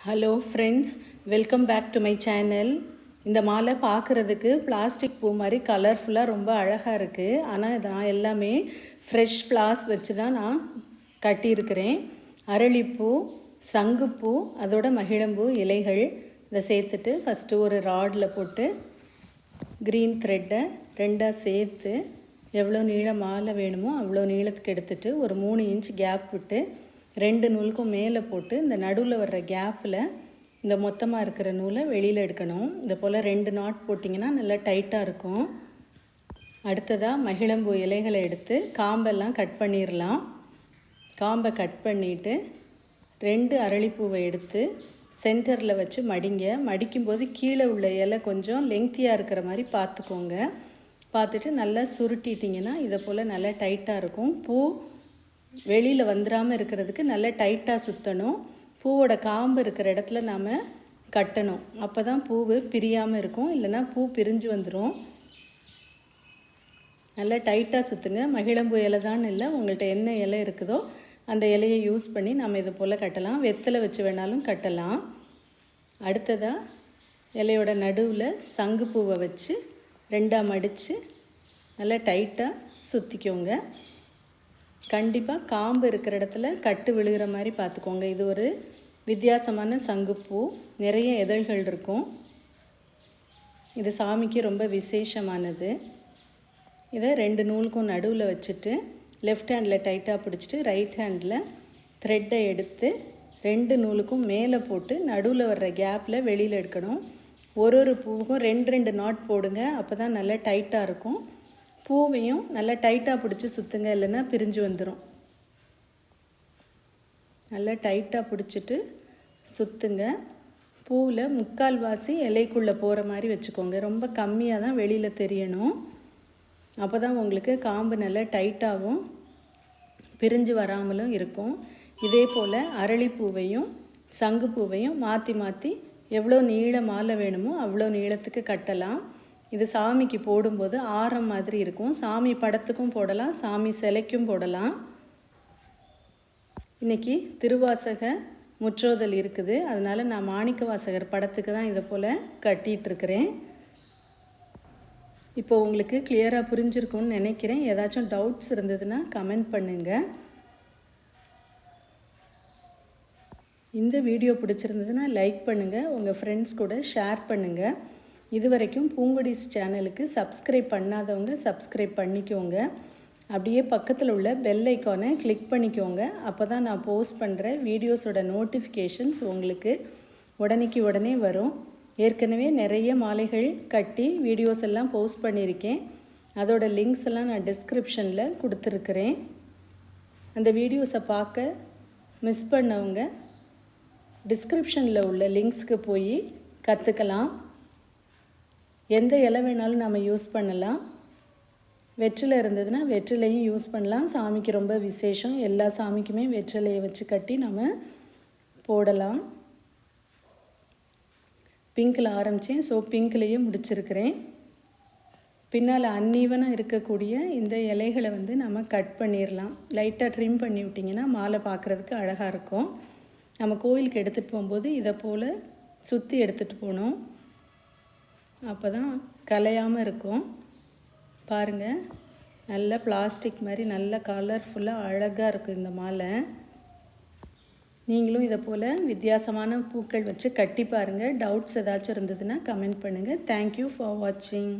Hello friends, welcome back to my channel. இந்த மாலை பார்க்குறதுக்கு பிளாஸ்டிக் பூ மாதிரி கலர்ஃபுல்லாக ரொம்ப அழகாக இருக்குது. ஆனால் நான் எல்லாமே ஃப்ரெஷ் ஃப்ளார்ஸ் வச்சு தான் நான் கட்டியிருக்கிறேன். அரளிப்பூ, சங்குப்பூ, அதோட மகிழம்பூ இலைகள் இதை சேர்த்துட்டு ஃபஸ்ட்டு ஒரு ராடில் போட்டு க்ரீன் த்ரெட்டை ரெண்டாக சேர்த்து எவ்வளோ நீளம் மாலை வேணுமோ அவ்வளோ நீளத்துக்கு எடுத்துகிட்டு ஒரு 3 இன்ச் கேப் விட்டு 2 நூலுக்கும் மேலே போட்டு இந்த நடுவில் வர்ற கேப்பில் இந்த மொத்தமாக இருக்கிற நூலை வெளியில் எடுக்கணும். இது போல் 2 நாட் போட்டிங்கன்னா நல்லா டைட்டாக இருக்கும். அடுத்ததாக மகிழம்பூ இலைகளை எடுத்து காம்பெல்லாம் கட் பண்ணிடலாம். காம்பை கட் பண்ணிவிட்டு 2 அரளிப்பூவை எடுத்து சென்டரில் வச்சு மடிக்கும்போது கீழே உள்ள இலை கொஞ்சம் லெங்க்த்தியாக இருக்கிற மாதிரி பார்த்துக்கோங்க. பார்த்துட்டு நல்லா சுருட்டிட்டிங்கன்னா இதை போல் நல்லா டைட்டாக இருக்கும். பூ வெளியில் வந்துடாமல் இருக்கிறதுக்கு நல்லா டைட்டாக சுற்றணும். பூவோட காம்பு இருக்கிற இடத்துல நாம் கட்டணும். அப்போ தான் பூவு பிரியாமல் இருக்கும், இல்லைன்னா பூ பிரிஞ்சு வந்துடும். நல்லா டைட்டாக சுற்றுங்க. மகிழம்பூ இலை தான் இல்லை, உங்கள்கிட்ட என்ன இலை இருக்குதோ அந்த இலையை யூஸ் பண்ணி நம்ம இது போல் கட்டலாம். வெத்தலை வச்சு வேணாலும் கட்டலாம். அடுத்ததாக இலையோட நடுவில் சங்குப்பூவை வச்சு 2ஆக மடித்து நல்லா டைட்டாக சுற்றிக்கோங்க. கண்டிப்பாக காம்பு இருக்கிற இடத்துல கட்டு விழுகிற மாதிரி பார்த்துக்கோங்க. இது ஒரு வித்தியாசமான சங்குப்பூ, நிறைய இதழ்கள் இருக்கும். இது சாமிக்கு ரொம்ப விசேஷமானது. இதை 2 நூலுக்கும் நடுவில் வச்சுட்டு லெஃப்ட் ஹேண்டில் டைட்டாக பிடிச்சிட்டு ரைட் ஹேண்டில் த்ரெட்டை எடுத்து 2 நூலுக்கும் மேலே போட்டு நடுவில் வர்ற கேப்பில் வெளியில் எடுக்கணும். ஒரு பூவுக்கும் 2 நாட் போடுங்க. அப்போ தான் நல்லா டைட்டாக இருக்கும். பூவையும் நல்லா டைட்டாக பிடிச்சி சுற்றுங்க, இல்லைன்னா பிரிஞ்சு வந்துடும். நல்லா டைட்டாக பிடிச்சிட்டு சுற்றுங்க. பூவில் 3/4 வாசி இலைக்குள்ளே போகிற மாதிரி வச்சுக்கோங்க. ரொம்ப கம்மியாக தான் வெளியில் தெரியணும். அப்போ தான் உங்களுக்கு காம்பு நல்லா டைட்டாகவும் பிரிஞ்சு வராமலும் இருக்கும். இதே போல் அரளிப்பூவையும் சங்குப்பூவையும் மாற்றி மாற்றி எவ்வளோ நீள மாலை வேணுமோ அவ்வளோ நீளத்துக்கு கட்டலாம். இது சாமிக்கு போடும்போது ஆரம் மாதிரி இருக்கும். சாமி படத்துக்கும் போடலாம், சாமி சிலைக்கும் போடலாம். இன்றைக்கி திருவாசக முற்றோதல் இருக்குது, அதனால் நான் மாணிக்க வாசகர் படத்துக்கு தான் இதை போல் கட்டிகிட்ருக்கிறேன். இப்போ உங்களுக்கு கிளியராக புரிஞ்சிருக்கும்னு நினைக்கிறேன். ஏதாச்சும் டவுட்ஸ் இருந்ததுன்னா கமெண்ட் பண்ணுங்கள். இந்த வீடியோ பிடிச்சிருந்ததுன்னா லைக் பண்ணுங்கள், உங்கள் ஃப்ரெண்ட்ஸ் கூட ஷேர் பண்ணுங்கள். இது வரைக்கும் பூங்கொடிஸ் சேனலுக்கு சப்ஸ்கிரைப் பண்ணாதவங்க சப்ஸ்கிரைப் பண்ணிக்கோங்க. அப்படியே பக்கத்தில் உள்ள பெல் ஐக்கானை கிளிக் பண்ணிக்கோங்க. அப்போ தான் நான் போஸ்ட் பண்ணுற வீடியோஸோட நோட்டிஃபிகேஷன்ஸ் உங்களுக்கு உடனே வரும். ஏற்கனவே நிறைய மாலைகள் கட்டி வீடியோஸ் எல்லாம் போஸ்ட் பண்ணியிருக்கேன். அதோட லிங்க்ஸ் எல்லாம் நான் டிஸ்கிரிப்ஷனில் கொடுத்துருக்குறேன். அந்த வீடியோஸை பார்க்க மிஸ் பண்ணவங்க டிஸ்கிரிப்ஷனில் உள்ள லிங்க்ஸ்க்கு போய் கற்றுக்கலாம். எந்த இலை வேணாலும் நம்ம யூஸ் பண்ணலாம். வெற்றிலை இருந்ததுன்னா வெற்றிலையும் யூஸ் பண்ணலாம். சாமிக்கு ரொம்ப விசேஷம். எல்லா சாமிக்குமே வெற்றிலையை வச்சு கட்டி நம்ம போடலாம். பிங்க்கில் ஆரம்பித்தேன், ஸோ பிங்க்லேயும் முடிச்சிருக்கிறேன். பின்னால் அன்ஈவனாக இருக்கக்கூடிய இந்த இலைகளை நம்ம கட் பண்ணிடலாம். லைட்டாக ட்ரிம் பண்ணி விட்டிங்கன்னா மாலை பார்க்குறதுக்கு அழகாக இருக்கும். நம்ம கோயிலுக்கு எடுத்துகிட்டு போகும்போது இதை போல் சுற்றி எடுத்துகிட்டு போகணும். அப்போ தான் கலையாமல் இருக்கும். பாருங்கள், நல்ல பிளாஸ்டிக் மாதிரி நல்ல கலர்ஃபுல்லாக அழகாக இருக்கும் இந்த மாலை. நீங்களும் இதை போல் வித்தியாசமான பூக்கள் வச்சு கட்டி பாருங்கள். டவுட்ஸ் ஏதாச்சும் இருந்ததுன்னா கமெண்ட் பண்ணுங்கள். தேங்க்யூ ஃபார் வாட்சிங்.